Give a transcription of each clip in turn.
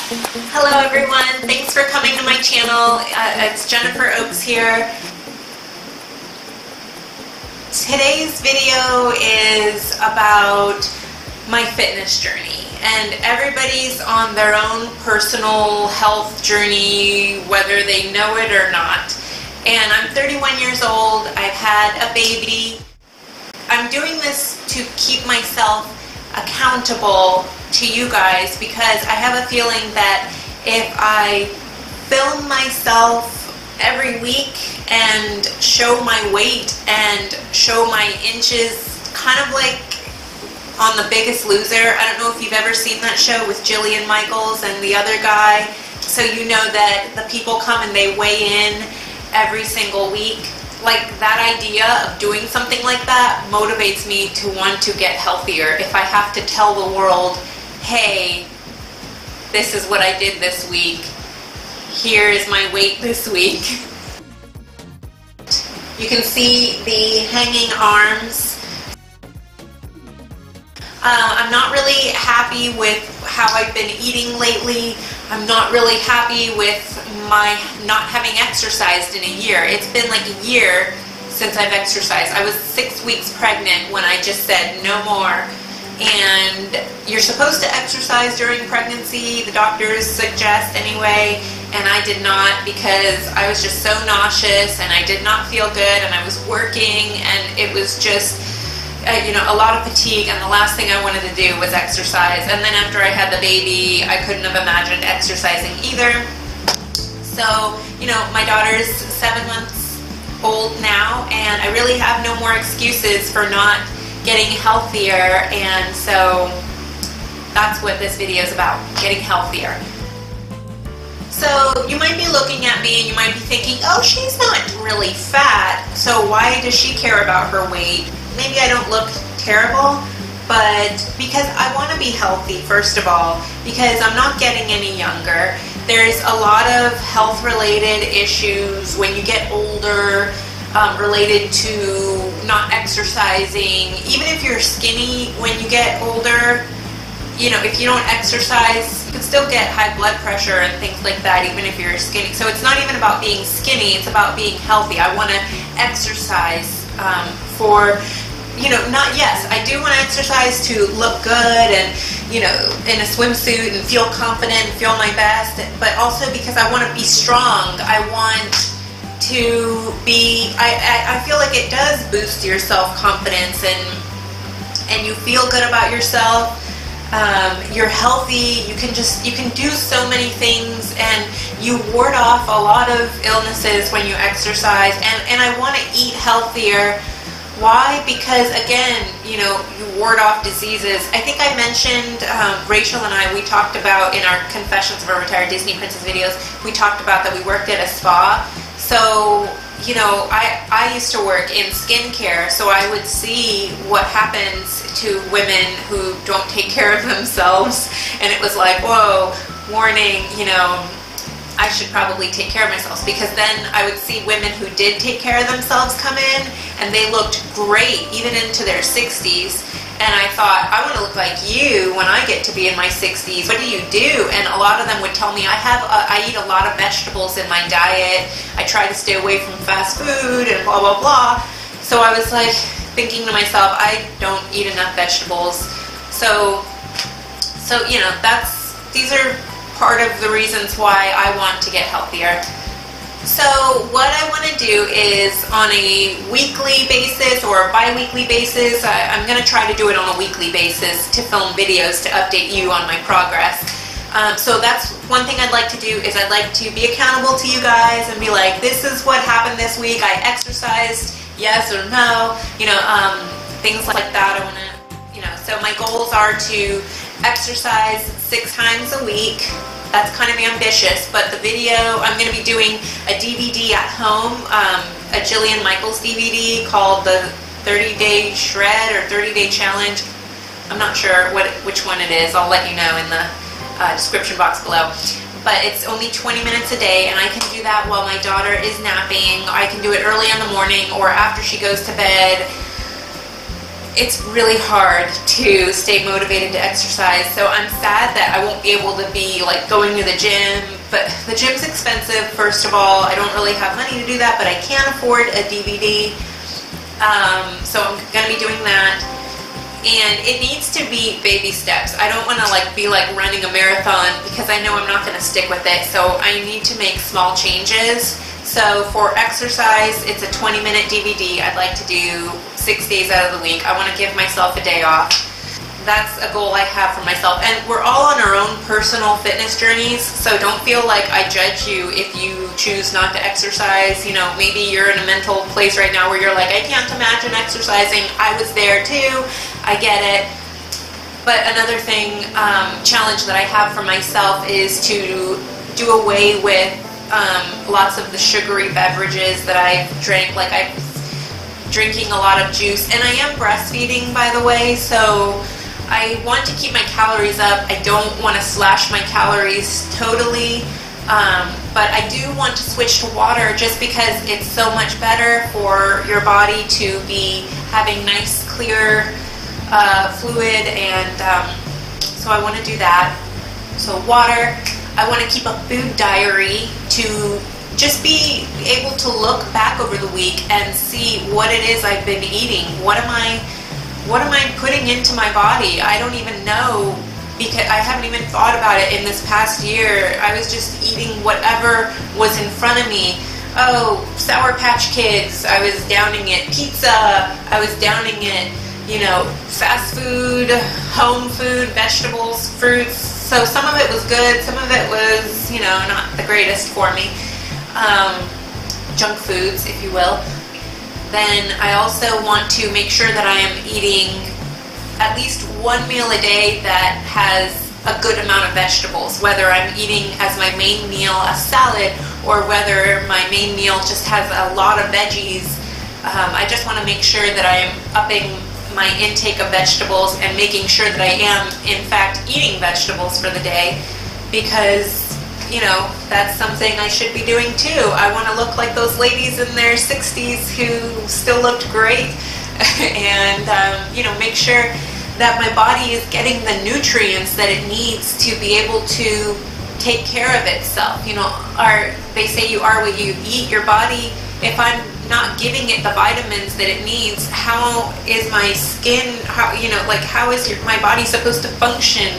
Hello everyone, thanks for coming to my channel. It's Jennifer Oakes here. Today's video is about my fitness journey, and everybody's on their own personal health journey, whether they know it or not. And I'm 31 years old, I've had a baby. I'm doing this to keep myself accountable to you guys because I have a feeling that if I film myself every week and show my weight and show my inches, kind of like on The Biggest Loser. I don't know if you've ever seen that show with Jillian Michael and the other guy. So you know that the people come and they weigh in every single week. Like, that idea of doing something like that motivates me to want to get healthier. If I have to tell the world, hey, this is what I did this week, here is my weight this week. You can see the hanging arms. I'm not really happy with how I've been eating lately. I'm not really happy with my not having exercised in a year. It's been like a year since I've exercised. I was 6 weeks pregnant when I just said no more. And you're supposed to exercise during pregnancy, the doctors suggest anyway, and I did not because I was just so nauseous and I did not feel good, and I was working, and it was just a lot of fatigue, and the last thing I wanted to do was exercise. And then after I had the baby, I couldn't have imagined exercising either. So, my daughter's 7 months old now, and I really have no more excuses for not getting healthier, and so that's what this video is about, getting healthier. So you might be looking at me and you might be thinking, oh, she's not really fat, so why does she care about her weight? Maybe I don't look terrible, but because I want to be healthy, first of all, because I'm not getting any younger. There's a lot of health-related issues when you get older, related to not exercising. Even if you're skinny when you get older, if you don't exercise, you can still get high blood pressure and things like that, even if you're skinny. So it's not even about being skinny, it's about being healthy. I want to exercise I do want to exercise to look good and, in a swimsuit and feel confident and feel my best, but also because I want to be strong. I want to be, I feel like it does boost your self-confidence, and you feel good about yourself. You're healthy, you can do so many things, and you ward off a lot of illnesses when you exercise, and I want to eat healthier. Why? Because again, you ward off diseases. I think I mentioned, Rachel and I, we talked about in our Confessions of a Retired Disney Princess videos, we talked about that we worked at a spa. So, I used to work in skincare, so I would see what happens to women who don't take care of themselves, and it was like, whoa, warning, I should probably take care of myself, because then I would see women who did take care of themselves come in, and they looked great, even into their 60s, and I thought, I want to look like you when I get to be in my 60s. What do you do? And a lot of them would tell me, I eat a lot of vegetables in my diet, I try to stay away from fast food, and blah, blah, blah. So I was like, thinking to myself, I don't eat enough vegetables. So these are part of the reasons why I want to get healthier. So what I want to do is, on a weekly basis or a bi-weekly basis, I'm going to try to do it on a weekly basis to film videos to update you on my progress. So that's one thing I'd like to do, is I'd like to be accountable to you guys and be like, this is what happened this week. I exercised, yes or no, things like that. I want to, so my goals are to exercise 6 times a week. That's kind of ambitious, but the video, I'm going to be doing a DVD at home, a Jillian Michael's DVD called the 30-Day Shred or 30-Day Challenge. I'm not sure which one it is. I'll let you know in the description box below. But it's only 20 minutes a day, and I can do that while my daughter is napping. I can do it early in the morning or after she goes to bed. it's really hard to stay motivated to exercise. So I'm sad that I won't be able to be like going to the gym, but the gym's expensive, first of all. I don't really have money to do that, but I can afford a DVD. So I'm gonna be doing that. And it needs to be baby steps. I don't want to like be like running a marathon, because I know I'm not going to stick with it. So I need to make small changes. So for exercise, it's a 20-minute DVD. I'd like to do 6 days out of the week. I want to give myself a day off. That's a goal I have for myself. And we're all on our own personal fitness journeys, so don't feel like I judge you if you choose not to exercise. You know, maybe you're in a mental place right now where you're like, I can't imagine exercising. I was there too. I get it. But another thing, challenge that I have for myself is to do away with lots of the sugary beverages that I've drank. Like I'm drinking a lot of juice, and I am breastfeeding, by the way, so I want to keep my calories up. I don't want to slash my calories totally, but I do want to switch to water just because it's so much better for your body to be having nice, clear fluid, and so I want to do that. So water. I want to keep a food diary to just be able to look back over the week and see what it is I've been eating. What am I putting into my body? I don't even know, because I haven't even thought about it in this past year. I was just eating whatever was in front of me. Oh, Sour Patch Kids, I was downing it. Pizza, I was downing it. You know, fast food, home food, vegetables, fruits. So some of it was good, some of it was, you know, not the greatest for me. Junk foods, if you will. Then I also want to make sure that I am eating at least one meal a day that has a good amount of vegetables, whether I'm eating as my main meal a salad or whether my main meal just has a lot of veggies. I just want to make sure that I am upping my intake of vegetables and making sure that I am, in fact, eating vegetables for the day, because you know, that's something I should be doing too. I want to look like those ladies in their 60s who still looked great, and you know, make sure that my body is getting the nutrients that it needs to be able to take care of itself. You know, they say you are what you eat. Your body, if I'm not giving it the vitamins that it needs, how is my skin, how is my body supposed to function?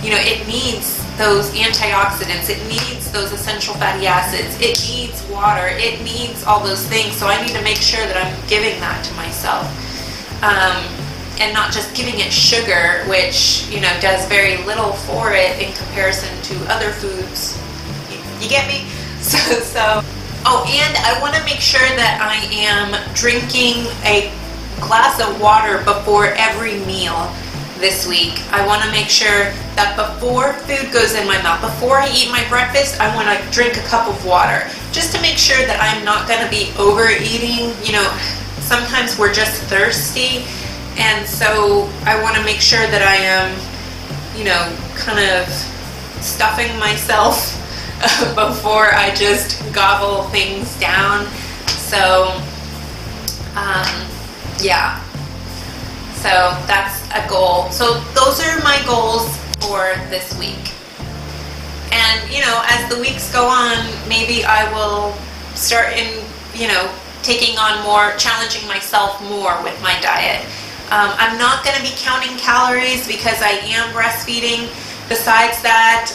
You know, it needs those antioxidants, it needs those essential fatty acids, it needs water, it needs all those things. So I need to make sure that I'm giving that to myself, and not just giving it sugar, which, you know, does very little for it in comparison to other foods. You get me? Oh, and I want to make sure that I am drinking a glass of water before every meal this week. I want to make sure that before food goes in my mouth, before I eat my breakfast, I want to drink a cup of water, just to make sure that I'm not going to be overeating. You know, sometimes we're just thirsty, and so I want to make sure that I am, you know, kind of stuffing myself before I just gobble things down. So yeah, so that's a goal. So those are my goals for this week. And you know, as the weeks go on, maybe I will start taking on more, challenging myself more with my diet. I'm not going to be counting calories because I am breastfeeding. Besides that,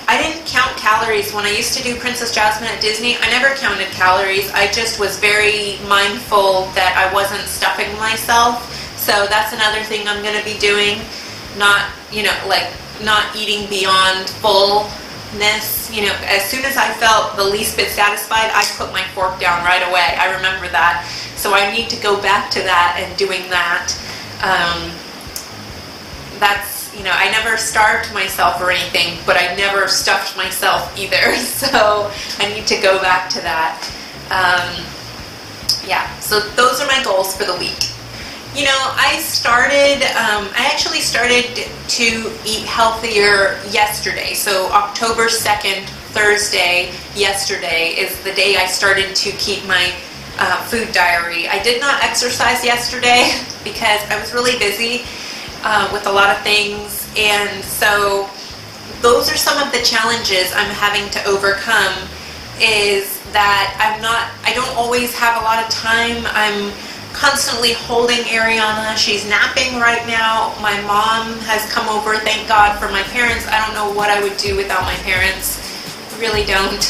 I didn't count calories. When I used to do Princess Jasmine at Disney, I never counted calories. I just was very mindful that I wasn't stuffing myself. So that's another thing I'm going to be doing. Not eating beyond fullness. You know, as soon as I felt the least bit satisfied, I put my fork down right away. I remember that. So I need to go back to that and doing that. I never starved myself or anything, but I never stuffed myself either. So I need to go back to that. Yeah, so those are my goals for the week. You know, I actually started to eat healthier yesterday. So October 2nd, Thursday, yesterday, is the day I started to keep my food diary. I did not exercise yesterday because I was really busy with a lot of things, and so those are some of the challenges I'm having to overcome, is that I don't always have a lot of time. I'm constantly holding Ariana. She's napping right now. My mom has come over, thank God for my parents. I don't know what I would do without my parents. I really don't.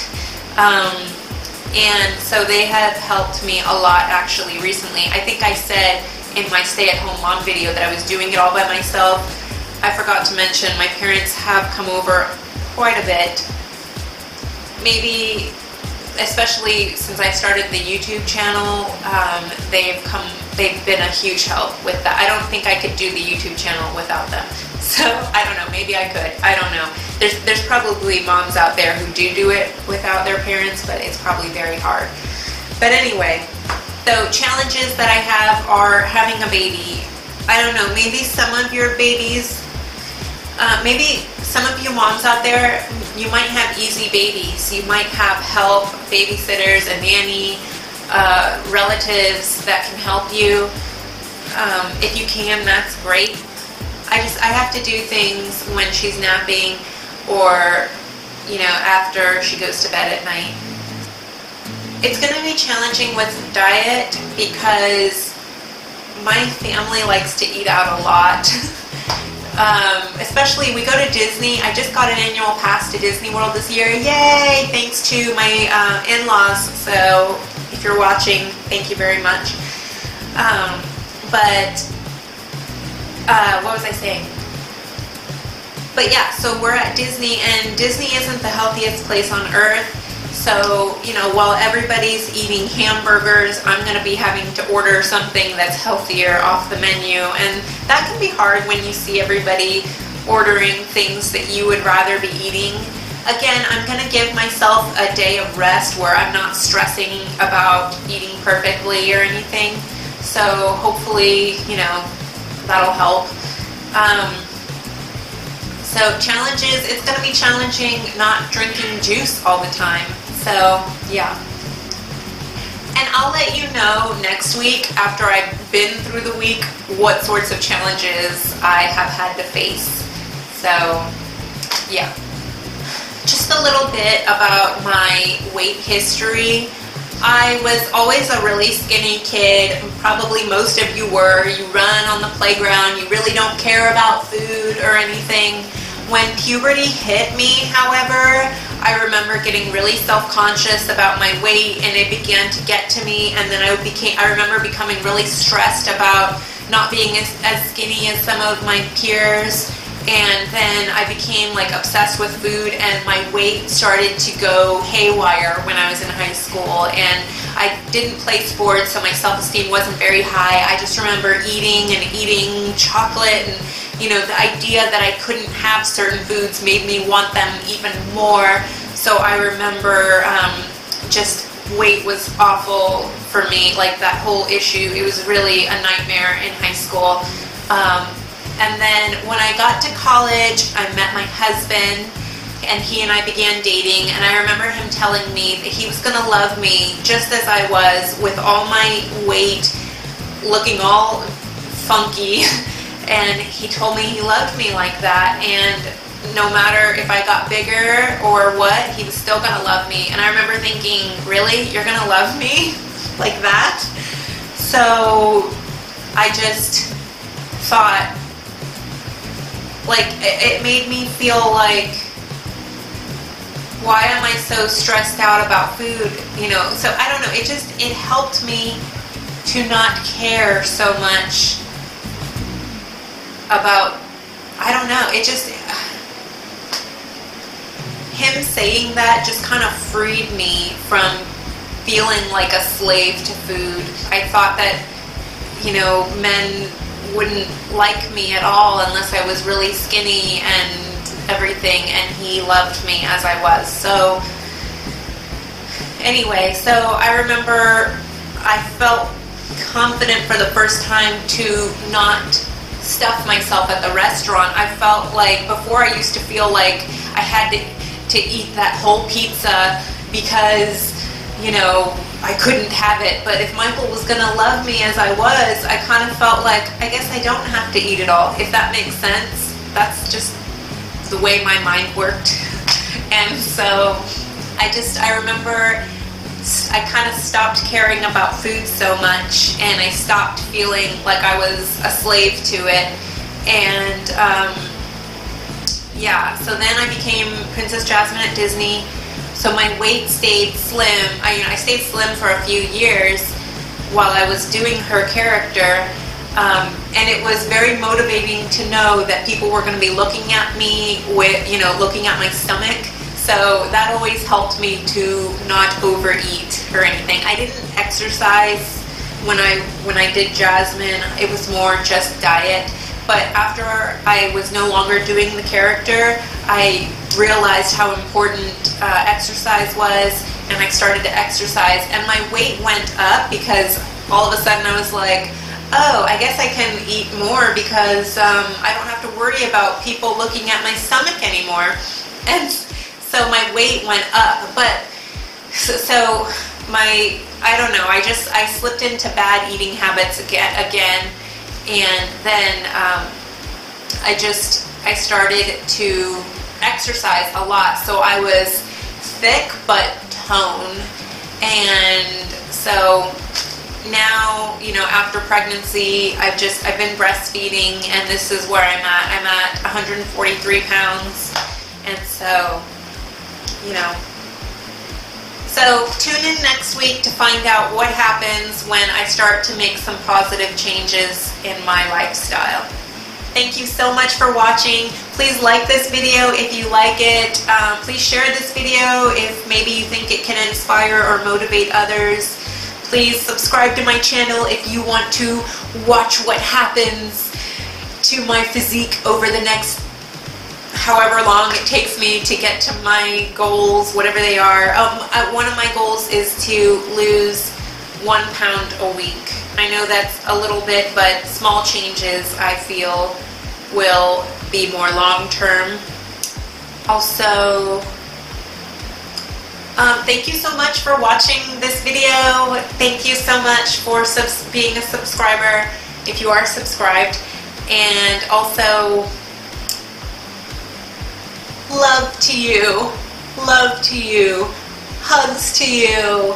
And so they have helped me a lot actually recently. I think I said in my stay-at-home mom video that I was doing it all by myself. I forgot to mention my parents have come over quite a bit. Maybe, especially since I started the YouTube channel, they've been a huge help with that. I don't think I could do the YouTube channel without them. So I don't know, maybe I could. I don't know. There's probably moms out there who do it without their parents, but it's probably very hard. But anyway, so challenges that I have are having a baby. I don't know, maybe some of your babies, maybe some of you moms out there, you might have easy babies. You might have help, babysitters, a nanny, relatives that can help you. If you can, that's great. I have to do things when she's napping, or, you know, after she goes to bed at night. It's going to be challenging with diet because my family likes to eat out a lot. Especially we go to Disney. I just got an annual pass to Disney World this year. Yay! Thanks to my in-laws. So if you're watching, thank you very much. What was I saying? But yeah, so we're at Disney, and Disney isn't the healthiest place on earth. So, you know, while everybody's eating hamburgers, I'm going to be having to order something that's healthier off the menu. And that can be hard when you see everybody ordering things that you would rather be eating. Again, I'm going to give myself a day of rest where I'm not stressing about eating perfectly or anything. So hopefully, you know, that'll help. So challenges, it's going to be challenging not drinking juice all the time. So yeah. And I'll let you know next week, after I've been through the week, what sorts of challenges I have had to face. So yeah. Just a little bit about my weight history. I was always a really skinny kid. Probably most of you were. You run on the playground. You really don't care about food or anything. When puberty hit me, however, I remember getting really self-conscious about my weight, and it began to get to me, and then I remember becoming really stressed about not being as skinny as some of my peers. And then I became like obsessed with food, and my weight started to go haywire when I was in high school, and I didn't play sports, so my self-esteem wasn't very high. I just remember eating chocolate, and you know, the idea that I couldn't have certain foods made me want them even more. So I remember just weight was awful for me, like that whole issue. It was really a nightmare in high school. And then when I got to college, I met my husband, and he and I began dating, and I remember him telling me that he was going to love me just as I was, with all my weight, looking all funky, and he told me he loved me like that, and no matter if I got bigger or what, he was still going to love me. And I remember thinking, really? You're going to love me like that? So I just thought, like, it made me feel like, why am I so stressed out about food, you know? So I don't know, it helped me to not care so much about, I don't know, him saying that just kind of freed me from feeling like a slave to food. I thought that, you know, men wouldn't like me at all unless I was really skinny and everything, and he loved me as I was. So anyway, so I remember I felt confident for the first time to not stuff myself at the restaurant. I felt like, before I used to feel like I had to eat that whole pizza because, you know, I couldn't have it. But if Michael was gonna love me as I was, I kind of felt like, I guess I don't have to eat it all, if that makes sense. That's just the way my mind worked. And so I remember I kind of stopped caring about food so much, and I stopped feeling like I was a slave to it. And yeah, so then I became Princess Jasmine at Disney. So my weight stayed slim. I stayed slim for a few years while I was doing her character. And it was very motivating to know that people were going to be looking at me with, looking at my stomach. So that always helped me to not overeat or anything. I didn't exercise when I did Jasmine. It was more just diet. But after I was no longer doing the character, I realized how important exercise was, and I started to exercise, and my weight went up because all of a sudden I was like, oh, I guess I can eat more because I don't have to worry about people looking at my stomach anymore. And so my weight went up. But so I don't know, I slipped into bad eating habits again, and then I started to exercise a lot. So I was thick but toned, and so now, after pregnancy, I've been breastfeeding, and this is where I'm at. I'm at 143 pounds, and so, So tune in next week to find out what happens when I start to make some positive changes in my lifestyle. Thank you so much for watching. Please like this video if you like it. Please share this video if maybe you think it can inspire or motivate others. Please subscribe to my channel if you want to watch what happens to my physique over the next however long it takes me to get to my goals, whatever they are. One of my goals is to lose 1 pound a week. I know that's a little bit, but small changes I feel will be more long term. Also, thank you so much for watching this video. Thank you so much for being a subscriber if you are subscribed. And also, love to you, hugs to you.